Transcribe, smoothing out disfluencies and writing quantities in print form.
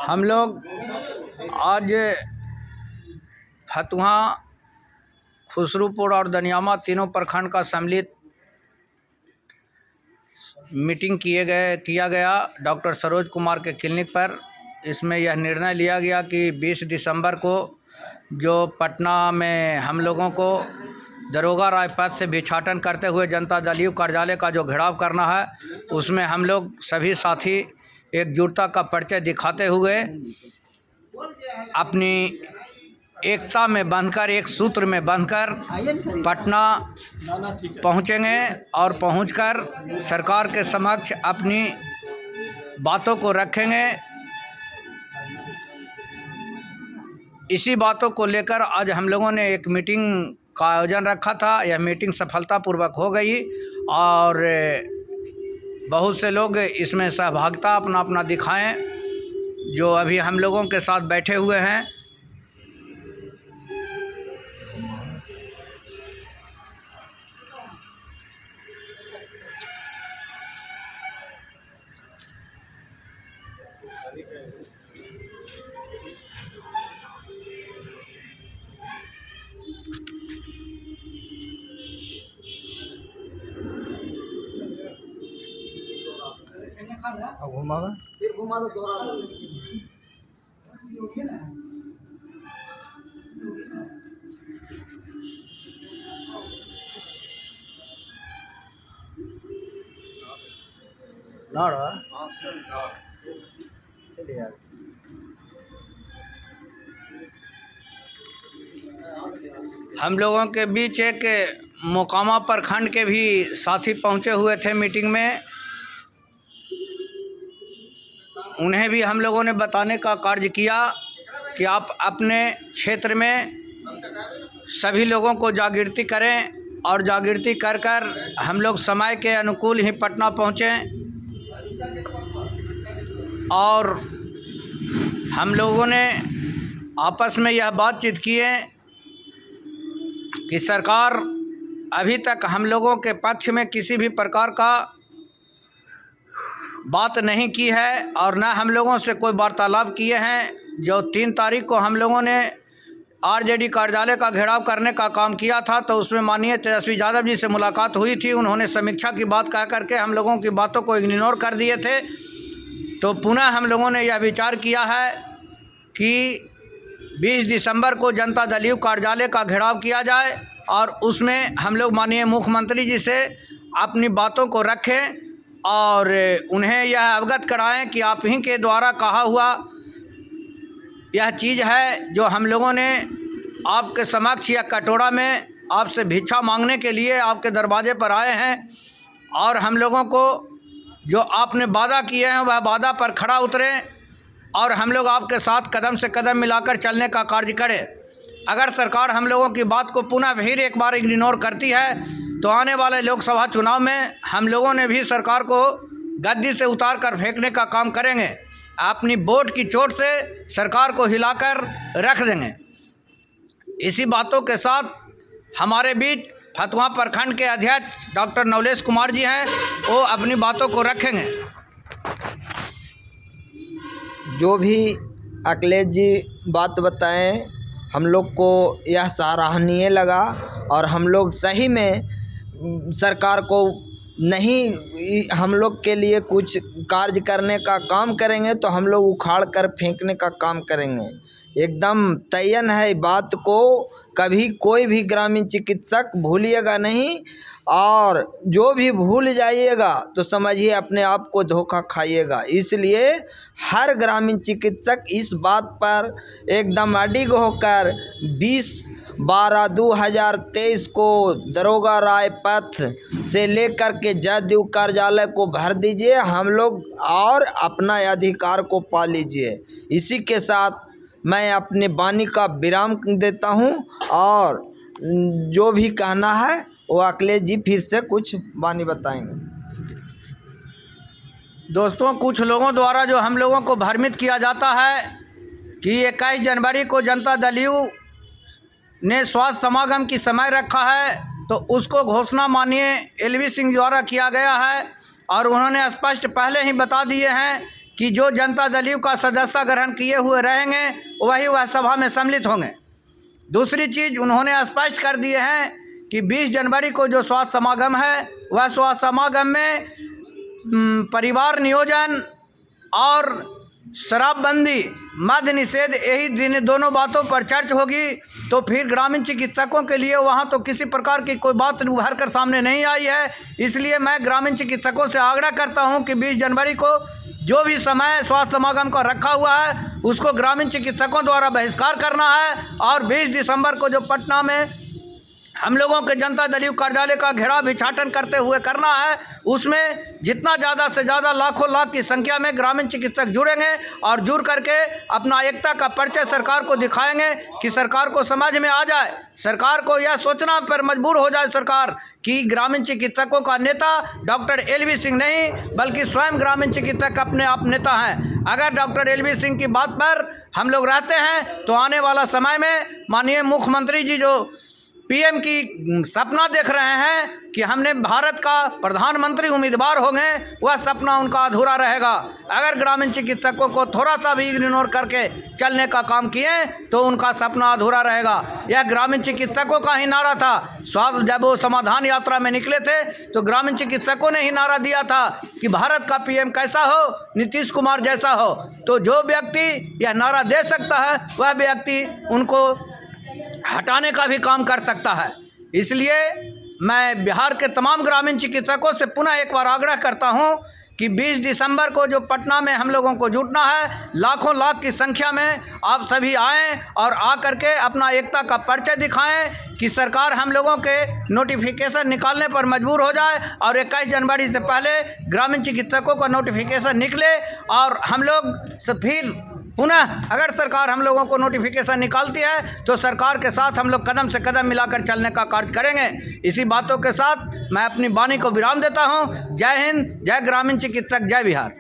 हम लोग आज फतुहा, खुसरूपुर और दनियामा तीनों प्रखंड का सम्मिलित मीटिंग किया गया डॉक्टर सरोज कुमार के क्लिनिक पर। इसमें यह निर्णय लिया गया कि 20 दिसंबर को जो पटना में हम लोगों को दरोगा राय पद से भिक्षाटन करते हुए जनता दल यू कार्यालय का जो घेराव करना है, उसमें हम लोग सभी साथी एकजुटता का परिचय दिखाते हुए अपनी एकता में बंधकर, एक सूत्र में बंधकर पटना पहुंचेंगे और पहुंचकर सरकार के समक्ष अपनी बातों को रखेंगे। इसी बातों को लेकर आज हम लोगों ने एक मीटिंग का आयोजन रखा था। यह मीटिंग सफलतापूर्वक हो गई और बहुत से लोग इसमें सहभागिता अपना अपना दिखाएं, जो अभी हम लोगों के साथ बैठे हुए हैं। घुमावा फिर घुमा दो दोहरा चलिए यार। हम लोगों के बीच एक मोकामा प्रखंड के भी साथी पहुंचे हुए थे मीटिंग में। उन्हें भी हम लोगों ने बताने का कार्य किया कि आप अपने क्षेत्र में सभी लोगों को जागृति करें और जागृति कर हम लोग समय के अनुकूल ही पटना पहुँचें। और हम लोगों ने आपस में यह बातचीत की है कि सरकार अभी तक हम लोगों के पक्ष में किसी भी प्रकार का बात नहीं की है और न हम लोगों से कोई वार्तालाप किए हैं। जो 3 तारीख को हम लोगों ने आरजेडी कार्यालय का घेराव करने का काम किया था, तो उसमें माननीय तेजस्वी यादव जी से मुलाकात हुई थी। उन्होंने समीक्षा की बात कह करके हम लोगों की बातों को इग्नोर कर दिए थे। तो पुनः हम लोगों ने यह विचार किया है कि 20 दिसंबर को जनता दल यू कार्यालय का घेराव किया जाए और उसमें हम लोग माननीय मुख्यमंत्री जी से अपनी बातों को रखें और उन्हें यह अवगत कराएं कि आप ही के द्वारा कहा हुआ यह चीज़ है जो हम लोगों ने आपके समक्ष या कटोरा में आपसे भिक्षा मांगने के लिए आपके दरवाजे पर आए हैं। और हम लोगों को जो आपने वादा किए हैं वह वादा पर खड़ा उतरें और हम लोग आपके साथ कदम से कदम मिलाकर चलने का कार्य करें। अगर सरकार हम लोगों की बात को पुनः फिर एक बार इग्नोर करती है तो आने वाले लोकसभा चुनाव में हम लोगों ने भी सरकार को गद्दी से उतार कर फेंकने का काम करेंगे। अपनी वोट की चोट से सरकार को हिलाकर रख देंगे। इसी बातों के साथ हमारे बीच फतुहा प्रखंड के अध्यक्ष डॉक्टर नवलेश कुमार जी हैं, वो अपनी बातों को रखेंगे। जो भी अखिलेश जी बात बताएं, हम लोग को यह सराहनीय लगा और हम लोग सही में सरकार को नहीं, हम लोग के लिए कुछ कार्य करने का काम करेंगे तो हम लोग उखाड़ कर फेंकने का काम करेंगे। एकदम तयन है बात को, कभी कोई भी ग्रामीण चिकित्सक भूलिएगा नहीं, और जो भी भूल जाइएगा तो समझिए अपने आप को धोखा खाइएगा। इसलिए हर ग्रामीण चिकित्सक इस बात पर एकदम अडिग होकर 20/12/2023 को दरोगा राय पथ से लेकर के जदयू कार्यालय को भर दीजिए हम लोग और अपना अधिकार को पा लीजिए। इसी के साथ मैं अपने वाणी का विराम देता हूं और जो भी कहना है वो अखिलेश जी फिर से कुछ वाणी बताएंगे। दोस्तों, कुछ लोगों द्वारा जो हम लोगों को भ्रमित किया जाता है कि 21 जनवरी को जनता दल यू ने स्वास्थ्य समागम की समय रखा है, तो उसको घोषणा माननीय LV सिंह द्वारा किया गया है और उन्होंने स्पष्ट पहले ही बता दिए हैं कि जो जनता दल यू का सदस्यता ग्रहण किए हुए रहेंगे वही वह सभा में सम्मिलित होंगे। दूसरी चीज़ उन्होंने स्पष्ट कर दिए हैं कि 20 जनवरी को जो स्वास्थ्य समागम है वह स्वास्थ्य समागम में परिवार नियोजन और शराबबंदी, मद्य निषेध, यही दिन दोनों बातों पर चर्चा होगी। तो फिर ग्रामीण चिकित्सकों के लिए वहाँ तो किसी प्रकार की कोई बात उभर कर सामने नहीं आई है। इसलिए मैं ग्रामीण चिकित्सकों से आग्रह करता हूँ कि 20 जनवरी को जो भी समय स्वास्थ्य समागम का रखा हुआ है उसको ग्रामीण चिकित्सकों द्वारा बहिष्कार करना है और 20 दिसंबर को जो पटना में हम लोगों के जनता दल यू कार्यालय का घेराव भिक्षाटन करते हुए करना है, उसमें जितना ज़्यादा से ज़्यादा लाखों लाख की संख्या में ग्रामीण चिकित्सक जुड़ेंगे और जुड़ करके अपना एकता का परिचय सरकार को दिखाएंगे कि सरकार को समझ में आ जाए, सरकार को यह सोचना पर मजबूर हो जाए सरकार कि ग्रामीण चिकित्सकों का नेता डॉक्टर LV सिंह नहीं बल्कि स्वयं ग्रामीण चिकित्सक अपने आप नेता हैं। अगर डॉक्टर LV सिंह की बात पर हम लोग रहते हैं तो आने वाला समय में माननीय मुख्यमंत्री जी जो PM की सपना देख रहे हैं कि हमने भारत का प्रधानमंत्री उम्मीदवार होंगे, वह सपना उनका अधूरा रहेगा। अगर ग्रामीण चिकित्सकों को थोड़ा सा भी इग्नोर करके चलने का काम किए तो उनका सपना अधूरा रहेगा। यह ग्रामीण चिकित्सकों का ही नारा था। स्वास्थ्य जब वो समाधान यात्रा में निकले थे तो ग्रामीण चिकित्सकों ने ही नारा दिया था कि भारत का PM कैसा हो, नीतीश कुमार जैसा हो। तो जो व्यक्ति यह नारा दे सकता है वह व्यक्ति उनको हटाने का भी काम कर सकता है। इसलिए मैं बिहार के तमाम ग्रामीण चिकित्सकों से पुनः एक बार आग्रह करता हूं कि 20 दिसंबर को जो पटना में हम लोगों को जुटना है, लाखों लाख की संख्या में आप सभी आएँ और आ करके अपना एकता का परिचय दिखाएं कि सरकार हम लोगों के नोटिफिकेशन निकालने पर मजबूर हो जाए और 21 जनवरी से पहले ग्रामीण चिकित्सकों का नोटिफिकेशन निकले और हम लोग फिर पुनः अगर सरकार हम लोगों को नोटिफिकेशन निकालती है तो सरकार के साथ हम लोग कदम से कदम मिलाकर चलने का कार्य करेंगे। इसी बातों के साथ मैं अपनी वाणी को विराम देता हूं। जय हिंद, जय ग्रामीण चिकित्सक, जय बिहार।